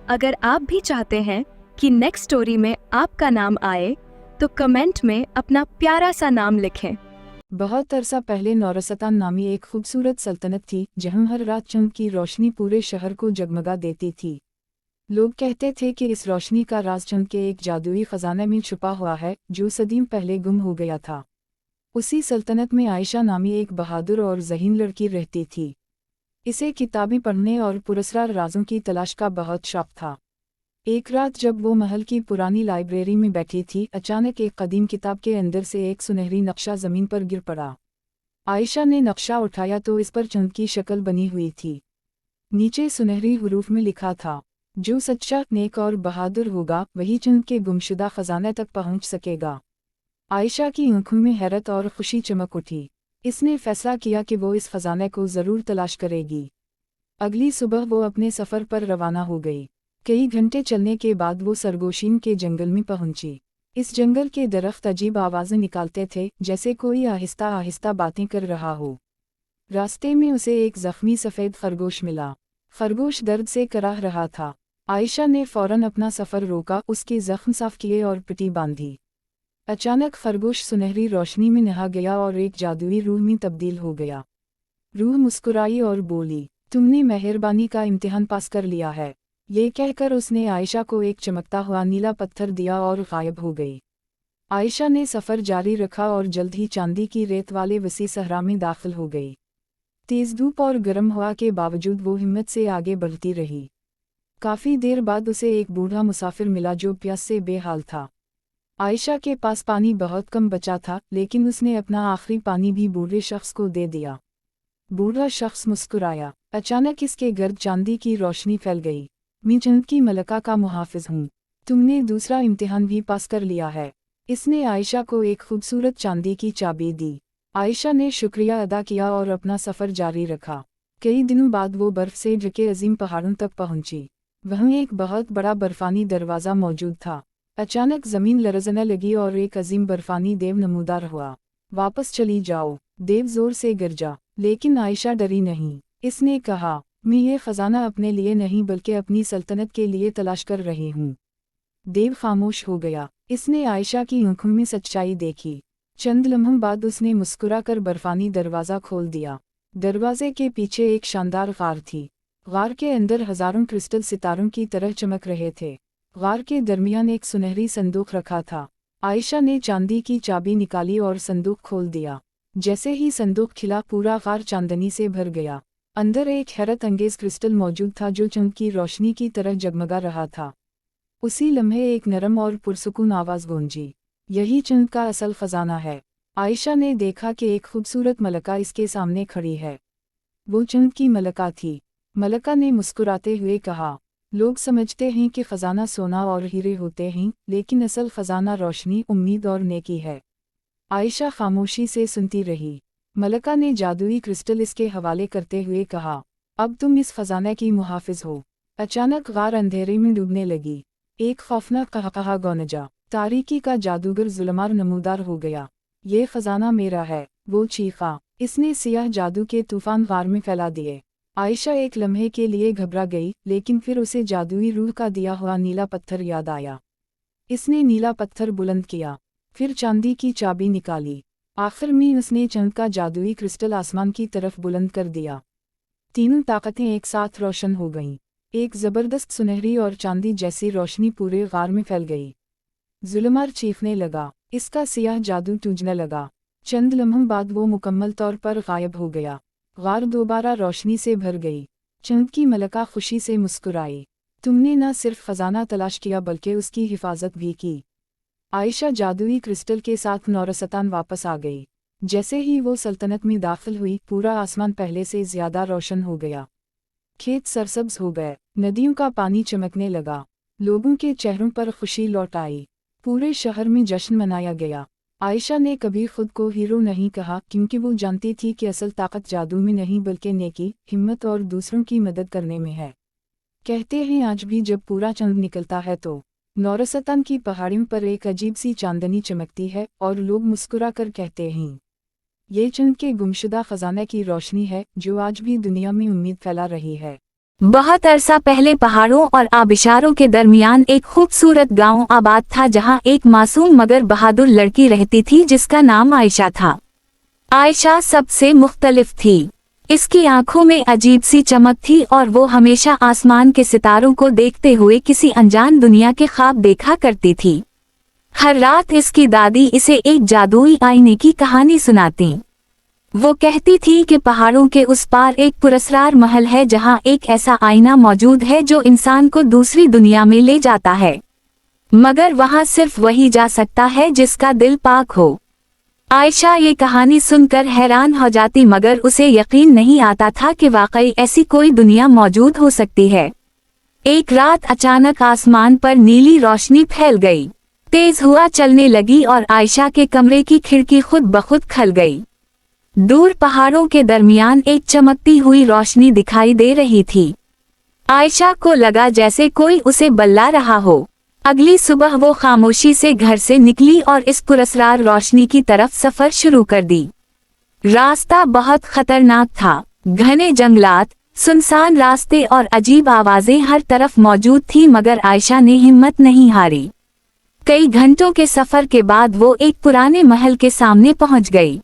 अगर आप भी चाहते हैं कि नेक्स्ट स्टोरी में आपका नाम आए तो कमेंट में अपना प्यारा सा नाम लिखें। बहुत अरसा पहले नौरसतान नामी एक खूबसूरत सल्तनत थी जहां हर रात चंद की रोशनी पूरे शहर को जगमगा देती थी। लोग कहते थे कि इस रोशनी का राज चंद के एक जादुई खजाने में छुपा हुआ है जो सदियों पहले गुम हो गया था। उसी सल्तनत में आयशा नामी एक बहादुर और ज़हीन लड़की रहती थी। इसे किताबें पढ़ने और पुरस्कार राजों की तलाश का बहुत शौक था। एक रात जब वो महल की पुरानी लाइब्रेरी में बैठी थी, अचानक एक कदीम किताब के अंदर से एक सुनहरी नक्शा ज़मीन पर गिर पड़ा। आयशा ने नक्शा उठाया तो इस पर चंद की शक्ल बनी हुई थी। नीचे सुनहरी हुरूफ में लिखा था, जो सच्चा, नेक और बहादुर होगा वही चंद के गुमशुदा खजाने तक पहुंच सकेगा। आयशा की आंखों में हैरत और खुशी चमक उठी। इसने फैसला किया कि वो इस खजाने को ज़रूर तलाश करेगी। अगली सुबह वो अपने सफ़र पर रवाना हो गई। कई घंटे चलने के बाद वो सरगोशीन के जंगल में पहुंची। इस जंगल के दरख्त अजीब आवाज़ें निकालते थे, जैसे कोई आहिस्ता आहिस्ता बातें कर रहा हो। रास्ते में उसे एक ज़ख्मी सफ़ेद खरगोश मिला। खरगोश दर्द से कराह रहा था। आयशा ने फ़ौरन अपना सफ़र रोका, उसके ज़ख्म साफ़ किए और पट्टी बांधी। अचानक खरगोश सुनहरी रोशनी में नहा गया और एक जादुई रूह में तब्दील हो गया। रूह मुस्कुराई और बोली, तुमने मेहरबानी का इम्तिहान पास कर लिया है। ये कहकर उसने आयशा को एक चमकता हुआ नीला पत्थर दिया और गायब हो गई। आयशा ने सफ़र जारी रखा और जल्द ही चांदी की रेत वाले वसी सहरा में दाखिल हो गई। तेज़ धूप और गर्म हवा के बावजूद वो हिम्मत से आगे बढ़ती रही। काफ़ी देर बाद उसे एक बूढ़ा मुसाफिर मिला जो प्यास से बेहाल था। आयशा के पास पानी बहुत कम बचा था, लेकिन उसने अपना आखिरी पानी भी बूढ़े शख्स को दे दिया। बूढ़ा शख्स मुस्कुराया। अचानक इसके गर्द चांदी की रोशनी फैल गई। मैं चंद की मलका का मुहाफिज हूँ। तुमने दूसरा इम्तिहान भी पास कर लिया है। इसने आयशा को एक खूबसूरत चांदी की चाबी दी। आयशा ने शुक्रिया अदा किया और अपना सफ़र जारी रखा। कई दिनों बाद वो बर्फ़ से ढके अजीम पहाड़ों तक पहुंची। वहीं एक बहुत बड़ा बर्फ़ानी दरवाज़ा मौजूद था। अचानक ज़मीन लरज़ने लगी और एक अजीम बर्फ़ानी देव नमूदार हुआ। वापस चली जाओ, देव ज़ोर से गरजा। लेकिन आयशा डरी नहीं। इसने कहा, मैं ये ख़जाना अपने लिए नहीं बल्कि अपनी सल्तनत के लिए तलाश कर रही हूँ। देव खामोश हो गया। इसने आयशा की आंखों में सच्चाई देखी। चंद लम्हों बाद उसने मुस्कुराकर बर्फ़ानी दरवाज़ा खोल दिया। दरवाजे के पीछे एक शानदार गार थी। गार के अंदर हज़ारों क्रिस्टल सितारों की तरह चमक रहे थे। गार के दरमियान एक सुनहरी संदूक रखा था। आयशा ने चांदी की चाबी निकाली और संदूक खोल दिया। जैसे ही संदूक खिला, पूरा गार चांदनी से भर गया। अंदर एक हैरत अंगेज क्रिस्टल मौजूद था जो चंद की रोशनी की तरह जगमगा रहा था। उसी लम्हे एक नरम और पुरसुकून आवाज़ गूंजी, यही चंद का असल खजाना है। आयशा ने देखा कि एक खूबसूरत मलका इसके सामने खड़ी है। वो चंद की मलका थी। मलका ने मुस्कुराते हुए कहा, लोग समझते हैं कि ख़जाना सोना और हीरे होते हैं, लेकिन असल ख़जाना रोशनी, उम्मीद और नेकी है। आयशा खामोशी से सुनती रही। मलका ने जादुई क्रिस्टल इसके हवाले करते हुए कहा, अब तुम इस खजाने की मुहाफिज हो। अचानक गार अंधेरे में डूबने लगी। एक खौफनाक कहकहा गौनजा। तारीकी का जादूगर जुलमार नमूदार हो गया। ये खजाना मेरा है, वो चीखा। इसने सियाह जादू के तूफान गार में फैला दिए। आयशा एक लम्हे के लिए घबरा गई, लेकिन फिर उसे जादुई रूह का दिया हुआ नीला पत्थर याद आया। इसने नीला पत्थर बुलंद किया, फिर चांदी की चाबी निकाली। आखिर में उसने चंद का जादुई क्रिस्टल आसमान की तरफ बुलंद कर दिया। तीनों ताकतें एक साथ रोशन हो गईं। एक ज़बरदस्त सुनहरी और चांदी जैसी रोशनी पूरे गार में फैल गई। जुलमार चीखने लगा। इसका सियाह जादू टूटने लगा। चंद लम्हों बाद वो मुकम्मल तौर पर गायब हो गया। गार दोबारा रोशनी से भर गई। चंद की मलका खुशी से मुस्कुराई, तुमने न सिर्फ खजाना तलाश किया बल्कि उसकी हिफाजत भी की। आयशा जादुई क्रिस्टल के साथ नौरसतान वापस आ गई। जैसे ही वो सल्तनत में दाखिल हुई, पूरा आसमान पहले से ज़्यादा रोशन हो गया। खेत सरसब्ज हो गए, नदियों का पानी चमकने लगा। लोगों के चेहरों पर खुशी लौट आई। पूरे शहर में जश्न मनाया गया। आयशा ने कभी खुद को हीरो नहीं कहा, क्योंकि वो जानती थी कि असल ताकत जादू में नहीं बल्कि नेकी, हिम्मत और दूसरों की मदद करने में है। कहते हैं आज भी जब पूरा चंद निकलता है तो नौरसतान की पहाड़ियों पर एक अजीब सी चांदनी चमकती है और लोग मुस्कुरा कर कहते हैं, ये चंद के गुमशुदा खजाने की रोशनी है जो आज भी दुनिया में उम्मीद फैला रही है। बहुत अरसा पहले पहाड़ों और आबिशारों के दरमियान एक खूबसूरत गांव आबाद था, जहां एक मासूम मगर बहादुर लड़की रहती थी जिसका नाम आयशा था। आयशा सबसे मुख्तलिफ थी। इसकी आंखों में अजीब सी चमक थी और वो हमेशा आसमान के सितारों को देखते हुए किसी अनजान दुनिया के ख्वाब देखा करती थी। हर रात इसकी दादी इसे एक जादुई आईने की कहानी सुनाती। वो कहती थी कि पहाड़ों के उस पार एक पुरस्कार महल है, जहां एक ऐसा आईना मौजूद है जो इंसान को दूसरी दुनिया में ले जाता है, मगर वहां सिर्फ वही जा सकता है जिसका दिल पाक हो। आयशा ये कहानी सुनकर हैरान हो जाती, मगर उसे यकीन नहीं आता था कि वाकई ऐसी कोई दुनिया मौजूद हो सकती है। एक रात अचानक आसमान पर नीली रोशनी फैल गई, तेज हवा चलने लगी और आयशा के कमरे की खिड़की खुद ब खुद खुल गई। दूर पहाड़ों के दरमियान एक चमकती हुई रोशनी दिखाई दे रही थी। आयशा को लगा जैसे कोई उसे बुला रहा हो। अगली सुबह वो खामोशी से घर से निकली और इस पुरस्कार रोशनी की तरफ सफर शुरू कर दी। रास्ता बहुत खतरनाक था, घने जंगलात, सुनसान रास्ते और अजीब आवाजें हर तरफ मौजूद थी, मगर आयशा ने हिम्मत नहीं हारी। कई घंटों के सफर के बाद वो एक पुराने महल के सामने पहुंच गई।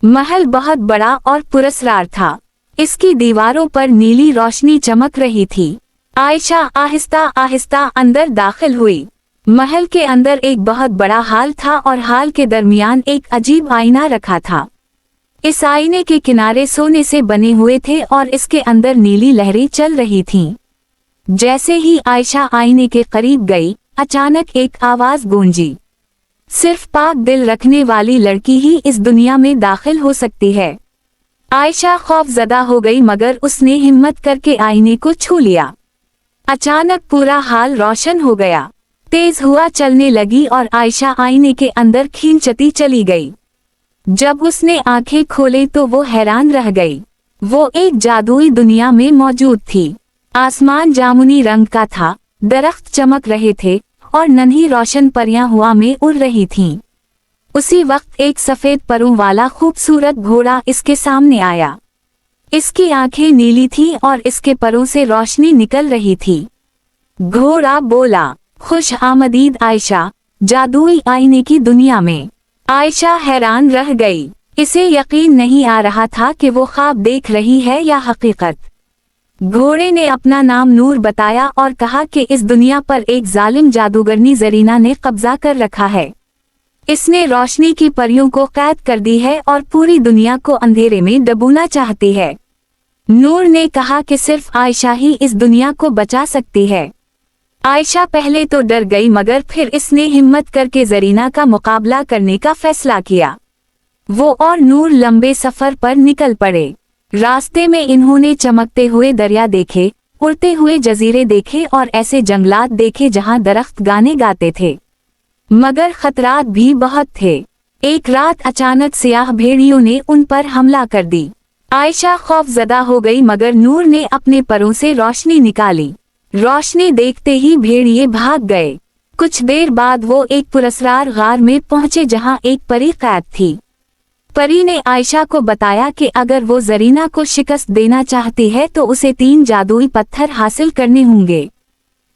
महल बहुत बड़ा और पुरस्कार था। इसकी दीवारों पर नीली रोशनी चमक रही थी। आयशा आहिस्ता आहिस्ता अंदर दाखिल हुई। महल के अंदर एक बहुत बड़ा हाल था और हाल के दरमियान एक अजीब आईना रखा था। इस आईने के किनारे सोने से बने हुए थे और इसके अंदर नीली लहरें चल रही थीं। जैसे ही आयशा आईने के करीब गई, अचानक एक आवाज गूंजी, सिर्फ पाक दिल रखने वाली लड़की ही इस दुनिया में दाखिल हो सकती है। आयशा खौफजदा हो गई, मगर उसने हिम्मत करके आईने को छू लिया। अचानक पूरा हाल रोशन हो गया, तेज हवा चलने लगी और आयशा आईने के अंदर खींचती चली गई। जब उसने आंखें खोले तो वो हैरान रह गई। वो एक जादुई दुनिया में मौजूद थी। आसमान जामुनी रंग का था, दरख्त चमक रहे थे और नन्ही रोशन परियां हवा में उड़ रही थीं। उसी वक्त एक सफेद परों वाला खूबसूरत घोड़ा इसके सामने आया। इसकी आंखें नीली थीं और इसके परों से रोशनी निकल रही थी। घोड़ा बोला, खुश आमदीद आयशा, जादुई आईने की दुनिया में। आयशा हैरान रह गई। इसे यकीन नहीं आ रहा था कि वो ख्वाब देख रही है या हकीकत। घोड़े ने अपना नाम नूर बताया और कहा कि इस दुनिया पर एक जालिम जादूगरनी जरीना ने कब्जा कर रखा है। इसने रोशनी की परियों को कैद कर दी है और पूरी दुनिया को अंधेरे में डुबोना चाहती है। नूर ने कहा कि सिर्फ आयशा ही इस दुनिया को बचा सकती है। आयशा पहले तो डर गई, मगर फिर इसने हिम्मत करके जरीना का मुकाबला करने का फैसला किया। वो और नूर लंबे सफर पर निकल पड़े। रास्ते में इन्होंने चमकते हुए दरिया देखे, उड़ते हुए जजीरे देखे और ऐसे जंगलात देखे जहां दरख्त गाने गाते थे, मगर खतरात भी बहुत थे। एक रात अचानक सियाह भेड़ियों ने उन पर हमला कर दी। आयशा खौफजदा हो गई, मगर नूर ने अपने परों से रोशनी निकाली। रोशनी देखते ही भेड़िए भाग गए। कुछ देर बाद वो एक पुरस्कार गार में पहुंचे जहां एक परी कैद थी। परी ने आयशा को बताया कि अगर वो जरीना को शिकस्त देना चाहती है तो उसे 3 जादुई पत्थर हासिल करने होंगे।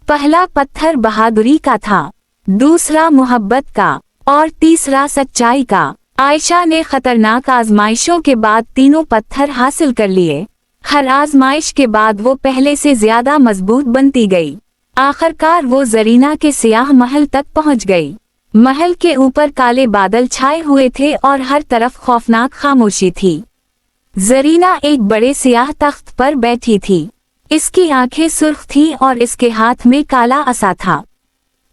पहला पत्थर बहादुरी का था, दूसरा मोहब्बत का और तीसरा सच्चाई का। आयशा ने खतरनाक आजमाइशों के बाद तीनों पत्थर हासिल कर लिए। हर आजमाइश के बाद वो पहले से ज्यादा मजबूत बनती गई। आखिरकार वो जरीना के सियाह महल तक पहुंच गई। महल के ऊपर काले बादल छाए हुए थे और हर तरफ खौफनाक खामोशी थी। जरीना एक बड़े सियाह तख्त पर बैठी थी। इसकी आंखें सुर्ख थीं और इसके हाथ में काला असा था।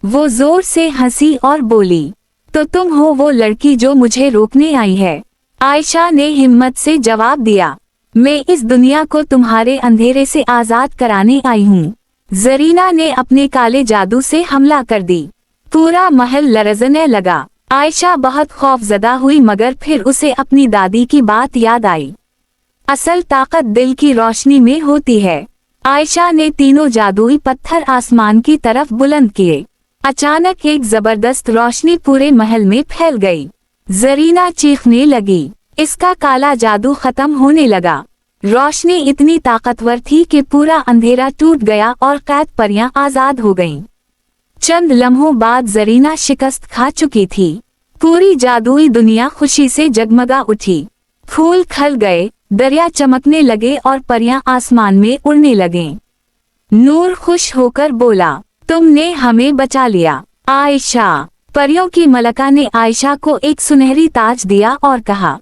वो जोर से हंसी और बोली, तो तुम हो वो लड़की जो मुझे रोकने आई है। आयशा ने हिम्मत से जवाब दिया, मैं इस दुनिया को तुम्हारे अंधेरे से आजाद कराने आई हूँ। जरीना ने अपने काले जादू से हमला कर दी। पूरा महल लरजने लगा। आयशा बहुत खौफजदा हुई, मगर फिर उसे अपनी दादी की बात याद आई। असल ताकत दिल की रोशनी में होती है। आयशा ने तीनों जादुई पत्थर आसमान की तरफ बुलंद किए। अचानक एक जबरदस्त रोशनी पूरे महल में फैल गई। जरीना चीखने लगी। इसका काला जादू खत्म होने लगा। रोशनी इतनी ताकतवर थी कि पूरा अंधेरा टूट गया और कैद परियां आजाद हो गईं। चंद लम्हों बाद जरीना शिकस्त खा चुकी थी। पूरी जादुई दुनिया खुशी से जगमगा उठी। फूल खिल गए, दरिया चमकने लगे और परियां आसमान में उड़ने लगें। नूर खुश होकर बोला, तुमने हमें बचा लिया आयशा। परियों की मलका ने आयशा को एक सुनहरी ताज दिया और कहा,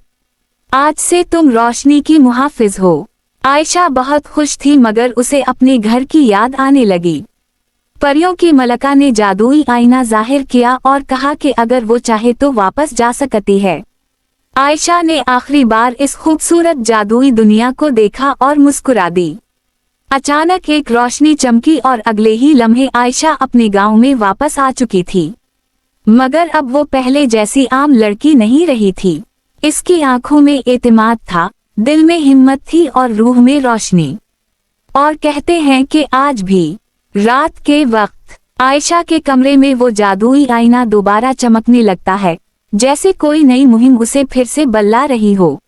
आज से तुम रोशनी की मुहाफिज हो। आयशा बहुत खुश थी मगर उसे अपने घर की याद आने लगी। परियों की मलका ने जादुई आईना जाहिर किया और कहा कि अगर वो चाहे तो वापस जा सकती है। आयशा ने आखिरी बार इस खूबसूरत जादुई दुनिया को देखा और मुस्कुरा दी। अचानक एक रोशनी चमकी और अगले ही लम्हे आयशा अपने गांव में वापस आ चुकी थी। मगर अब वो पहले जैसी आम लड़की नहीं रही थी। इसकी आंखों में एतमाद था, दिल में हिम्मत थी और रूह में रोशनी। और कहते हैं कि आज भी रात के वक्त आयशा के कमरे में वो जादुई आईना दोबारा चमकने लगता है, जैसे कोई नई मुहिम उसे फिर से बल्ला रही हो।